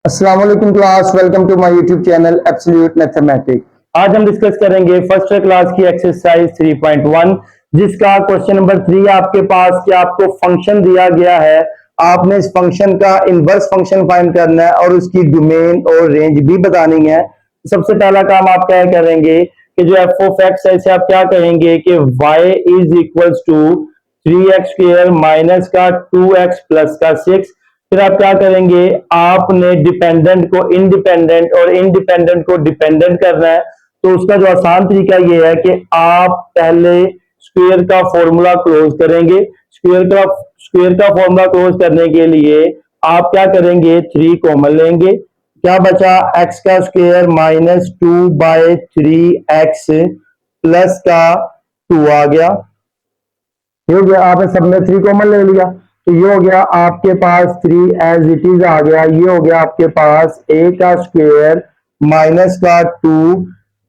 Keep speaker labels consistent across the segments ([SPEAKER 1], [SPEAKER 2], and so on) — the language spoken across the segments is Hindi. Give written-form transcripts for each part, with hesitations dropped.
[SPEAKER 1] अस्सलाम वालेकुम class, welcome to my YouTube channel absolute mathematics. आज हम डिस्कस करेंगे फर्स्ट क्लास की एक्सरसाइज 3.1 जिसका क्वेश्चन नंबर 3 आपके पास कि आपको फंक्शन दिया गया है। आपने इस फंक्शन का इनवर्स फंक्शन फाइंड करना है और उसकी डोमेन और रेंज भी बतानी है। सबसे पहला काम आप क्या करेंगे कि जो एफ ऑफ एक्स है इसे आप क्या कहेंगे कि y is equals to 3x² minus का 2x प्लस का 6। फिर आप क्या करेंगे, आपने डिपेंडेंट को इंडिपेंडेंट और इंडिपेंडेंट को डिपेंडेंट करना है। तो उसका जो आसान तरीका ये है कि आप पहले स्क्वायर का फॉर्मूला क्लोज करेंगे। स्क्वायर का फॉर्मूला क्लोज करने के लिए आप क्या करेंगे, 3 कॉमन लेंगे। क्या बचा, एक्स का स्क्वायर माइनस 2/3x प्लस का 2 आ गया। ये हो गया, आपने सब में 3 कॉमन ले लिया तो ये हो गया आपके पास 3 एज इट इज आ गया। ये हो गया आपके पास a का स्क्वायर माइनस का 2,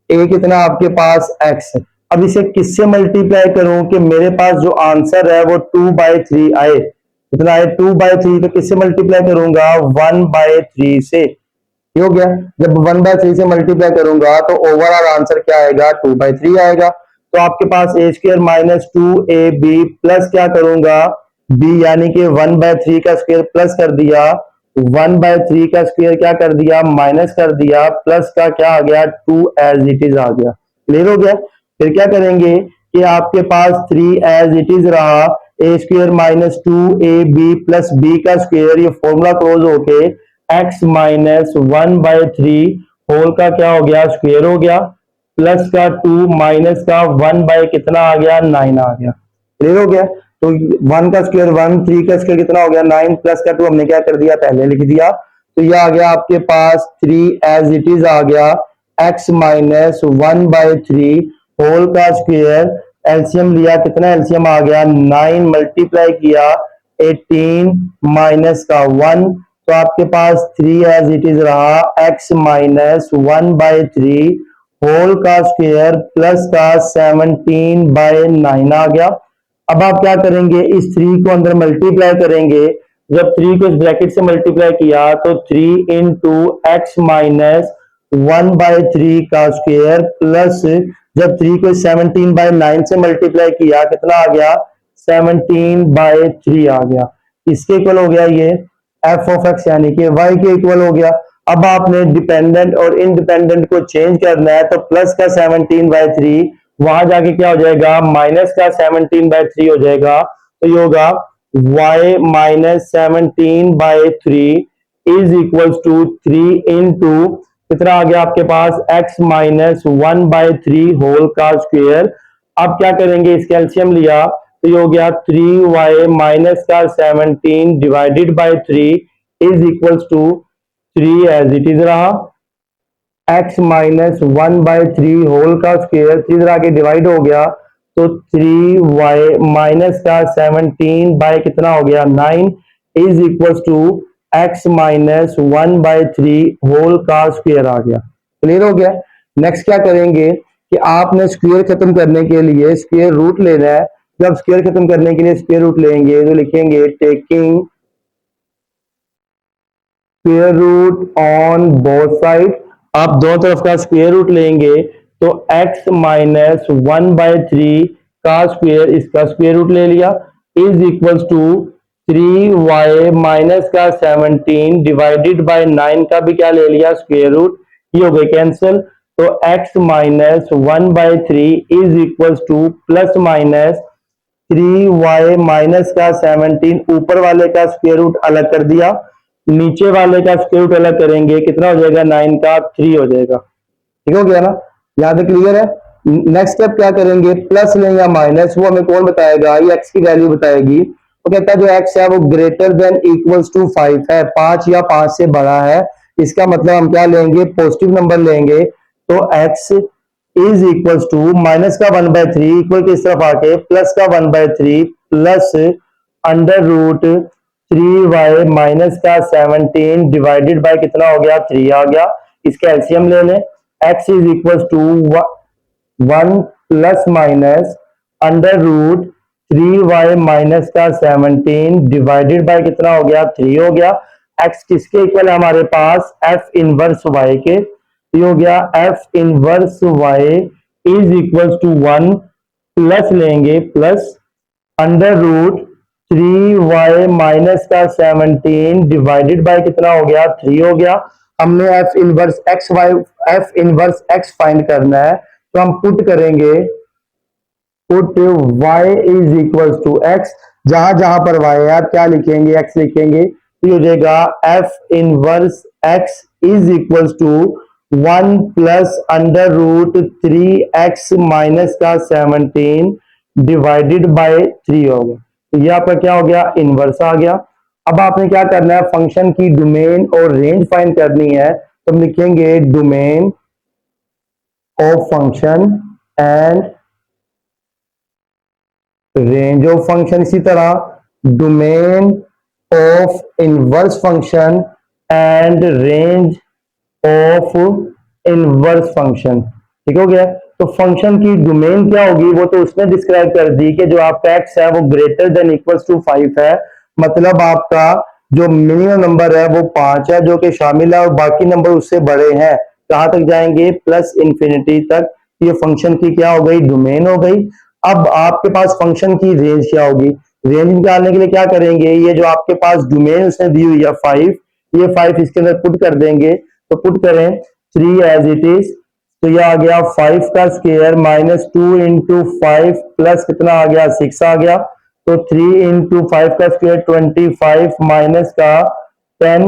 [SPEAKER 1] a कितना आपके पास x है। अब इसे किससे मल्टीप्लाई करूं कि मेरे पास जो आंसर है वो 2/3 आए। कितना आए, 2/3। तो किससे मल्टीप्लाई करूंगा, 1/3 से। ये हो गया, जब 1/3 से मल्टीप्लाई करूंगा तो ओवरऑल आंसर क्या आएगा, 2/3 आएगा। तो आपके पास a square minus 2ab plus क्या करूंगा b, यानी कि 1/3 का स्क्वायर प्लस कर दिया, 1/3 का स्क्वायर क्या कर दिया, माइनस कर दिया, प्लस का क्या आ गया, 2 एज इट इज आ गया। क्लियर हो गया। फिर क्या करेंगे कि आपके पास 3 एज इट इज रहा, a square minus 2ab plus b का स्क्वायर, ये फॉर्मूला क्लोज होके x माइनस 1/3 होल का क्या हो गया, स्क्वायर हो गया, प्लस का 2 माइनस का 1 बाय कितना आ गया, 9 आ गया। क्लियर हो गया। तो 1 का स्क्वायर 1, 3 का स्क्वायर कितना हो गया, 9, प्लस का 2 हमने क्या कर दिया, पहले लिख दिया। तो ये आ गया आपके पास 3 एज इट इज आ गया, x माइनस 1/3 होल का स्क्वायर, एलसीएम लिया, कितना एलसीएम आ गया, 9 मल्टीप्लाई किया 18 माइनस का 1। तो आपके पास 3 एज इट इज रहा, x माइनस 1/3 होल का स्क्वायर प्लस का 17/9 आ गया। अब आप क्या करेंगे, इस 3 को अंदर मल्टीप्लाई करेंगे। जब 3 को इस ब्रैकेट से मल्टीप्लाई किया तो 3 इंटू एक्स माइनस 1/3 का स्क्वायर प्लस, जब 3 को 17/9 से मल्टीप्लाई किया कितना आ गया, 17/3 आ गया। इसके इक्वल हो गया ये एफ ऑफ एक्स, यानी कि वाई के इक्वल हो गया। अब आपने डिपेंडेंट और इंडिपेंडेंट को चेंज करना है तो प्लस का 17/3 वहां जाके क्या हो जाएगा, माइनस का 17/3 हो जाएगा। तो ये होगा y minus 17/3 is equal to 3 into कितना आ गया आपके पास, x माइनस 1/3 होल का स्क्वायर। अब क्या करेंगे, इसका एलसीएम लिया तो ये हो गया 3y माइनस का 17 divided by 3 is equal to 3 as it is रहा, x माइनस 1/3 होल का स्क्वायर 3 तरह के डिवाइड हो गया तो 3y माइनस का 17 बाय कितना हो गया, 9 is equal to x minus 1/3 whole का स्क्वायर आ गया। क्लियर हो गया। नेक्स्ट क्या करेंगे कि आपने स्क्वायर खत्म करने के लिए स्क्वायर रूट लेना है। जब स्क्वायर खत्म करने के लिए स्क्वायर रूट लेंगे तो लिखेंगे taking square root on both side. आप दोनों तरफ का स्क्वायर रूट लेंगे तो x माइनस 1/3 का स्क्वायर, इसका स्क्वायर रूट ले लिया, is equal to 3y minus का 17 डिवाइडेड बाय 9 का भी क्या ले लिया, स्क्वायर रूट। ये हो गए कैंसिल। तो x minus 1/3 is equal to plus minus 3y minus का 17, ऊपर वाले का स्क्वायर रूट अलग कर दिया, नीचे वाले का स्क्वायर रूट अलग करेंगे, कितना हो जाएगा, 9 का 3 हो जाएगा। ठीक हो गया ना, यहां तक क्लियर है। नेक्स्ट स्टेप क्या करेंगे, प्लस लें या माइनस, वो हमें कौन बताएगा, ये एक्स की वैल्यू बताएगी। वो कहता है जो एक्स है वो ग्रेटर देन इक्वल्स टू 5 है, 5 या 5 से बड़ा है। इसका मतलब हम क्या लेंगे, पॉजिटिव नंबर लेंगे। तो X is equals to minus का 1/3 इक्वल के इस तरफ आके प्लस का 1/3 plus under root 3y minus का 17 डिवाइडेड बाय कितना हो गया, 3 आ गया। इसका एलसीएम ले लें, x is equal to 1 plus minus under root 3y minus का 17 डिवाइडेड बाय कितना हो गया, 3 हो गया। एक्स किसके इक्वल है हमारे पास, एफ इनवर्स वाई के। ये हो गया F inverse Y is equal to 1 plus लेंगे plus under root 3y minus का 17 डिवाइडेड बाय कितना हो गया, 3 हो गया। हमने F inverse X Y, F inverse X find करना है, तो हम पुट करेंगे, put y is equal to X, जहां जहां पर y है आप क्या लिखेंगे, x लिखेंगे, तो ये हो जाएगा f inverse x is equal to 1 plus under root 3x minus का 17 डिवाइडेड बाय 3 होगा। तो ये आपका क्या हो गया, इनवर्स आ गया। अब आपने क्या करना है, फंक्शन की डोमेन और रेंज फाइंड करनी है, तो हम लिखेंगे domain of function and range of function. इसी तरह domain of inverse function and range of inverse function. ठीक हो गया। तो फंक्शन की डोमेन क्या होगी, वो तो उसने डिस्क्राइब कर दी कि जो आपका एक्स है वो ग्रेटर देन इक्वल्स टू 5 है, मतलब आपका जो मिनिमम नंबर है वो 5 है जो कि शामिल है, और बाकी नंबर उससे बड़े हैं, कहां तक जाएंगे, प्लस इंफिनिटी तक। ये फंक्शन की क्या हो गई, डोमेन हो गई। अब आपके पास फंक्शन की रेंज क्या होगी, रेंज निकालने के लिए क्या करेंगे, ये जो आपके पास डोमेन उसने दी हुई है 5, ये 5 इसके अंदर पुट कर देंगे। तो पुट करें 3 एज इट इज, तो ये आ गया 5 का स्क्वायर माइनस 2 इंटू 5 प्लस कितना आ गया, 6 आ गया। तो 3 इंटू 5 का स्क्वायर 25 माइनस का 10,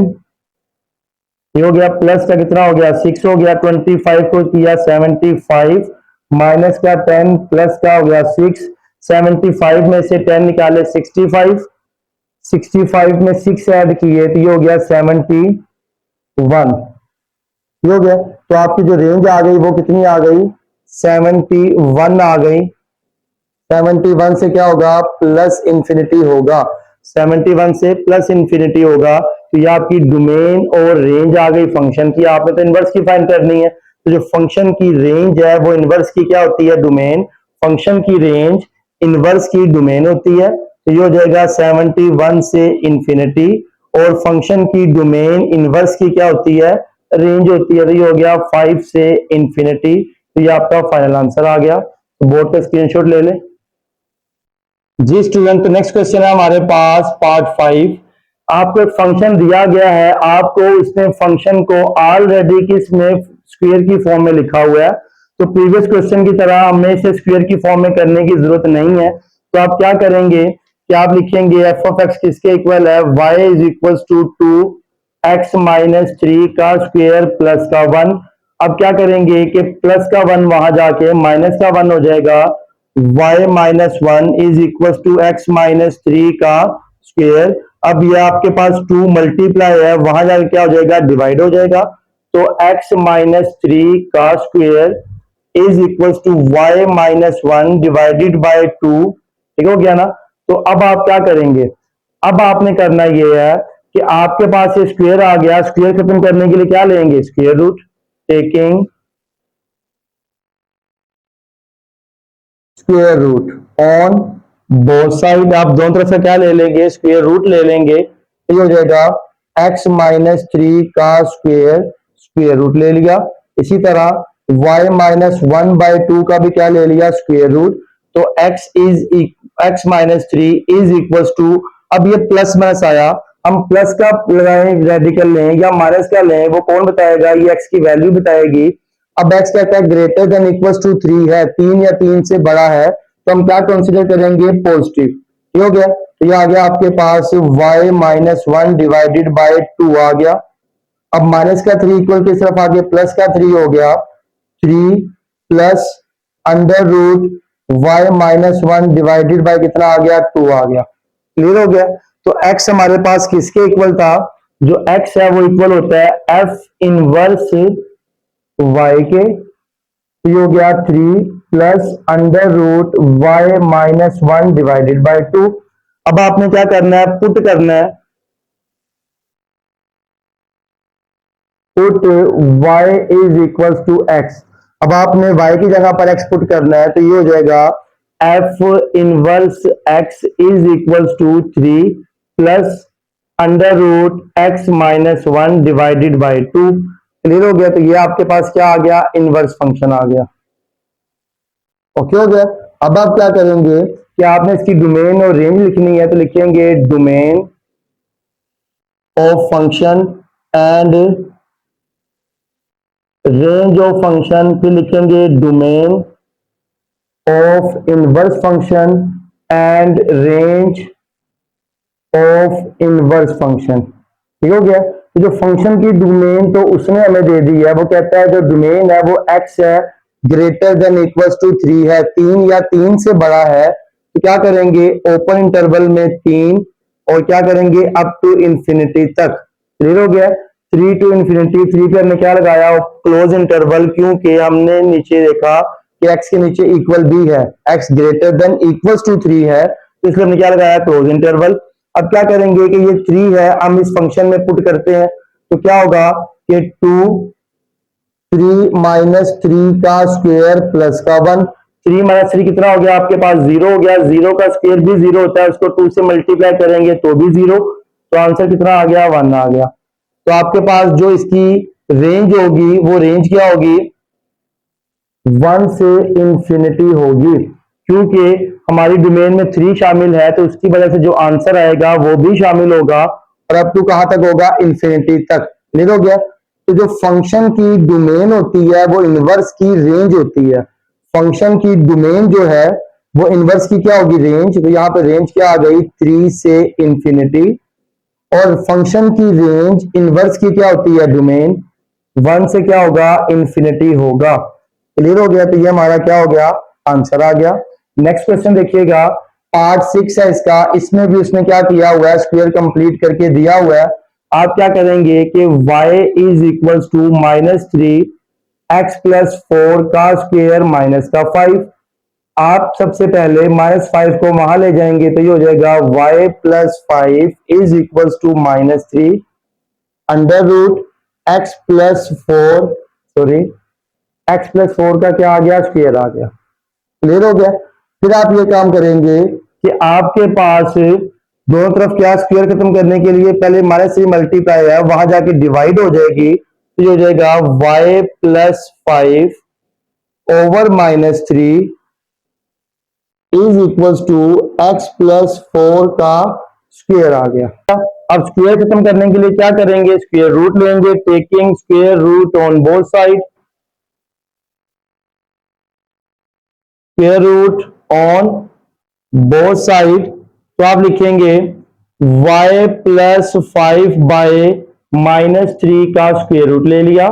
[SPEAKER 1] ये हो गया प्लस का कितना हो गया, 6 हो गया। 25 को किया 75 माइनस का 10 प्लस का हो गया 6, 75 में से 10 निकाले 65, 65 में 6 ऐड किए तो ये हो गया 71, ये हो गया। तो आपकी जो रेंज आ गई वो कितनी आ गई, 71 आ गई। 71 से क्या होगा, प्लस इंफिनिटी होगा, 71 से प्लस इंफिनिटी होगा। तो ये आपकी डोमेन और रेंज आ गई फंक्शन की। आपने तो इनवर्स की फाइंड करनी है, तो जो फंक्शन की रेंज है वो इनवर्स की क्या होती है, डोमेन। फंक्शन की रेंज इनवर्स की डोमेन होती है। तो ये हो जाएगा 71 से इंफिनिटी, और फंक्शन की डोमेन इनवर्स की क्या होती है, रेंज होती है। तो ये हो गया 5 से इंफिनिटी। तो ये आपका फाइनल आंसर आ गया। तो बोर्ड पे स्क्रीनशॉट ले ले जी स्टूडेंट। तो नेक्स्ट क्वेश्चन है हमारे पास पार्ट 5। आपको एक फंक्शन दिया गया है, आपको इसने फंक्शन को ऑलरेडी किसमें, स्क्वायर की फॉर्म में लिखा हुआ है। तो प्रीवियस क्वेश्चन की तरह हमें इसे स्क्वायर की फॉर्म में करने की जरूरत नहीं है। तो आप क्या करेंगे कि आप लिखेंगे एफ ऑफ एक्स किसके इक्वल है, Y is equal to 2x minus 3 का स्क्वायर प्लस का 1। अब क्या करेंगे कि प्लस का 1 वहां जाके माइनस का 1 हो जाएगा, y minus 1 is equal to X minus 3 का स्क्वायर। अब ये आपके पास 2 मल्टीप्लाई है, वहां जाके क्या हो जाएगा, डिवाइड हो जाएगा। तो x माइनस 3 का square is equal to Y minus 1 divided by 2। ठीक हो गया ना। तो अब आप क्या करेंगे, अब आपने करना ये है कि आपके पास ये स्क्वायर आ गया, स्क्वायर खत्म करने के लिए क्या लेंगे, square root. Taking square root on both side, आप दोनों तरफ से क्या ले लेंगे, स्क्वायर रूट ले लेंगे। तो हो जाएगा x माइनस 3 का स्क्वायर, स्क्वायर रूट ले लिया। इसी तरह y माइनस 1 बाई 2 का भी क्या ले लिया, स्क्वायर रूट। तो x minus 3 is equal to, अब ये प्लस माइनस आया, हम प्लस का लगाएं, रेडिकल लें या माइनस का लें, वो कौन बताएगा, ये x की वैल्यू बताएगी। अब x कहता है ग्रेटर देन इक्वल टू 3 है, 3 या 3 से बड़ा है, तो हम क्या कंसिडर करेंगे, पॉजिटिव। ये हो गया। तो ये आ गया आपके पास y माइनस 1 डिवाइडेड बाय 2 आ गया। अब माइनस का 3 इक्वल की तरफ आ गया, प्लस का 3 हो गया, 3 plus under root y minus 1 divided by कितना आ गया, 2 आ गया। क्लियर हो गया। तो x हमारे पास किसके इक्वल था, जो x है वो इक्वल होता है f इनवर्स y के। ये हो गया 3 plus under root y minus 1 divided by 2। अब आपने क्या करना है, पुट करना है, put y is equal to x। अब आपने y की जगह पर x पुट करना है, तो ये हो जाएगा f inverse x is equal to 3 plus under root X minus 1 divided by 2। Clear हो गया? तो ये आपके पास क्या आ गया? इनवर्स फंक्शन आ गया। ओके हो गया। अब आप क्या करेंगे कि आपने इसकी डोमेन और रेंज लिखनी है, तो लिखेंगे domain of function and range of function, फिर लिखेंगे domain of inverse function and range of inverse function. ठीक हो गया? तो जो फंक्शन की डोमेन तो उसने हमें दे दी है, वो कहता है जो डोमेन है वो x है ग्रेटर देन इक्वल्स टू 3 है, 3 या 3 से बड़ा है, तो क्या करेंगे ओपन इंटरवल में 3 और क्या करेंगे अप टू इंफिनिटी तक। क्लियर हो गया? 3 टू इंफिनिटी, 3 पे हमने क्या लगाया क्लोज इंटरवल, क्योंकि हमने नीचे देखा कि x के नीचे इक्वल भी है, x greater than equals to 3 है, तो इसलिए हमने क्या लगाया क्लोज इंटरवल। अब क्या करेंगे कि ये 3 है, हम इस फंक्शन में पुट करते हैं, तो क्या होगा कि 2 3 माइनस 3 का स्क्वायर प्लस का 1। 3 माइनस 3 कितना हो गया आपके पास? 0 हो गया। 0 का स्क्वायर भी 0 होता है, उसको 2 से मल्टीप्लाई करेंगे तो भी 0, तो आंसर कितना आ गया? 1 आ गया। तो आपके पास जो इसकी रेंज होगी वो रेंज क्या होगी? 1 से इंफिनिटी होगी, क्योंकि हमारी डोमेन में 3 शामिल है, तो उसकी वजह से जो आंसर आएगा वो भी शामिल होगा, और अप टू कहां तक होगा? इंफिनिटी तक। क्लियर हो गया? तो जो फंक्शन की डोमेन होती है वो इनवर्स की रेंज होती है। फंक्शन की डोमेन जो है वो इनवर्स की क्या होगी? रेंज। तो यहाँ पे रेंज क्या आ गई? 3 से इंफिनिटी। और फंक्शन की रेंज इनवर्स की क्या होती है? डोमेन 1 से क्या होगा? इंफिनिटी होगा। क्लियर हो गया? तो ये हमारा क्या हो गया? आंसर आ गया। नेक्स्ट क्वेश्चन देखिएगा, पार्ट 6 है इसका, इसमें भी उसने क्या किया हुआ है? स्क्वायर कंप्लीट करके दिया हुआ है। आप क्या करेंगे कि y is equals to -3 x plus 4 का स्क्वायर माइनस का 5। आप सबसे पहले -5 को वहां ले जाएंगे, तो ये हो जाएगा y plus 5 is equals to -3 under root X plus 4, sorry x plus 4 का क्या आ गया? स्क्वायर आ गया। क्लियर हो गया? फिर आप ये काम करेंगे कि आपके पास दोनों तरफ क्या स्क्वायर खत्म करने के लिए पहले -3 मल्टीप्लाई है, वहां जाके डिवाइड हो जाएगी, तो ये हो जाएगा y plus 5 over -3 is equals to x plus 4 का स्क्वायर आ गया। अब स्क्वायर खत्म करने के लिए क्या करेंगे? स्क्वायर रूट लेंगे, taking square root on both side, square root on both side. तो आप लिखेंगे y प्लस 5 बाय -3 का स्क्वायर रूट ले लिया,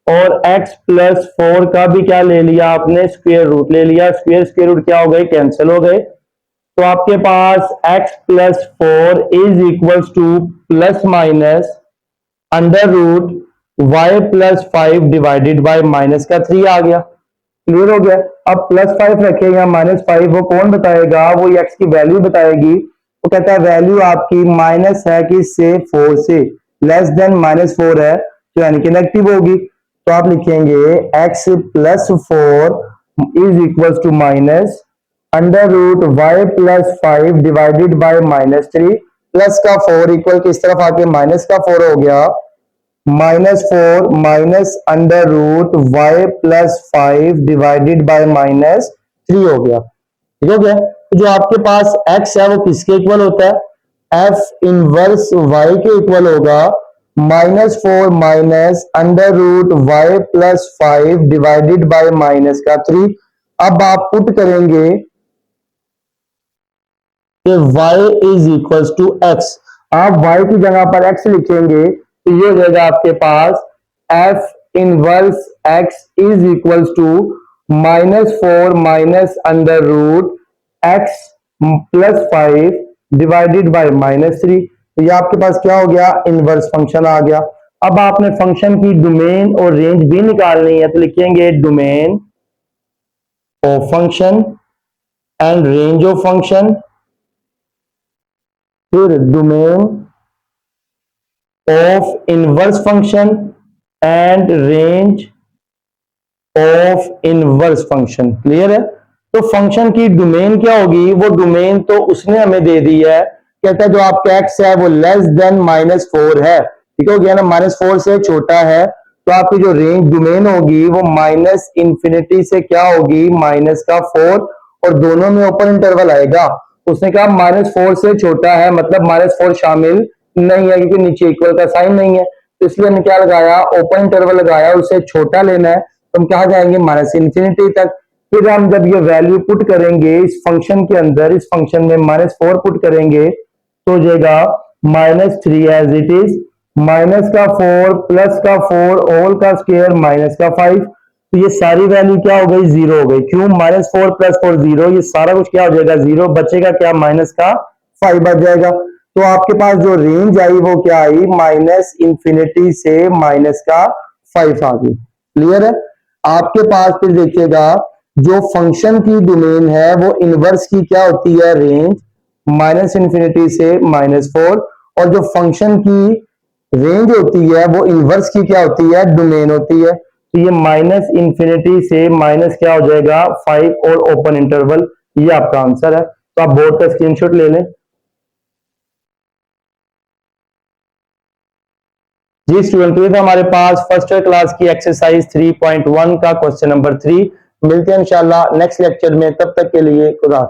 [SPEAKER 1] और x प्लस 4 का भी क्या ले लिया आपने? स्क्वायर रूट ले लिया। स्क्वायर रूट क्या हो गए? कैंसिल हो गए। तो आपके पास x plus 4 is equals to plus minus under root y plus 5 divided by minus का 3 आ गया। क्लियर हो गया? अब +5 रखे या -5, वो कौन बताएगा? वो x की वैल्यू बताएगी। वो कहता है वैल्यू आपकी माइनस है किससे? 4 से। लेस देन -4 है, तो यानी कि नेगेटिव होगी। तो आप लिखेंगे x plus 4 is equal to minus under root y plus 5 divided by -3, plus का 4 इक्वल किस तरफ आके माइनस का 4 हो गया, -4 minus under root y plus 5 divided by -3 हो गया। ठीक हो गया? तो जो आपके पास x है वो किसके इक्वल होता है? f इनवर्स y के इक्वल होगा, -4 minus under root y plus 5 divided by minus का 3। अब आप पुट करेंगे कि y is equal to x। आप y की जगह पर x लिखेंगे, तो ये हो जाएगा आपके पास f inverse x is equal to -4 minus under root x plus 5 divided by -3। तो ये आपके पास क्या हो गया? इनवर्स फंक्शन आ गया। अब आपने फंक्शन की डोमेन और रेंज भी निकालनी है, तो लिखेंगे domain of function and range of function, फिर domain of inverse function and range of inverse function. Clear है? तो फंक्शन की डोमेन क्या होगी? वो डोमेन तो उसने हमें दे दी है कहता है जो आपका x है वो लेस देन -4 है, ठीक हो गया ना, -4 से छोटा है, तो आपकी जो रेंज डोमेन होगी वो माइनस इंफिनिटी से क्या होगी, -4, और दोनों में ओपन इंटरवल आएगा। उसने कहा -4 से छोटा है, मतलब -4 शामिल नहीं है, क्योंकि नीचे इक्वल का साइन नहीं है, तो इसलिए हमने क्या लगाया, ओपन इंटरवल लगाया, उसे छोटा लेना है, तो हम कहा जाएंगे -इंफिनिटी तक। फिर हम जब ये वैल्यू पुट करेंगे इस फंक्शन के अंदर, इस फंक्शन में -4 पुट करेंगे तो हो जाएगा -3 एज इट इज, माइनस का 4 प्लस का 4 ऑल का स्क्वायर माइनस का 5, तो ये सारी वैल्यू क्या हो गई, 0 हो गई। क्यों, -4 प्लस 4 0, ये सारा कुछ क्या हो जाएगा, 0 बचेगा, क्या माइनस का 5 बच जाएगा। तो आपके पास जो रेंज आई वो क्या आई, -इंफिनिटी से माइनस का 5 आ गई। क्लियर है। आपके पास फिर देखिएगा जो फंक्शन की डोमेन है वो इनवर्स की क्या होती है, रेंज, -इंफिनिटी से -4, और जो फंक्शन की रेंज होती है वो इनवर्स की क्या होती है, डोमेन होती है। तो ये -इंफिनिटी से माइनस क्या हो जाएगा, 5 और ओपन इंटरवल, ये आपका आंसर है। तो आप बोर्ड का स्क्रीनशॉट ले लें। जी स्टूडेंट, ये था हमारे पास फर्स्ट ईयर क्लास की एक्सरसाइज 3.1 का क्वेश्चन नंबर 3। मिलते हैं इंशाल्लाह नेक्स्ट लेक्चर में, तब तक के लिए खुदा।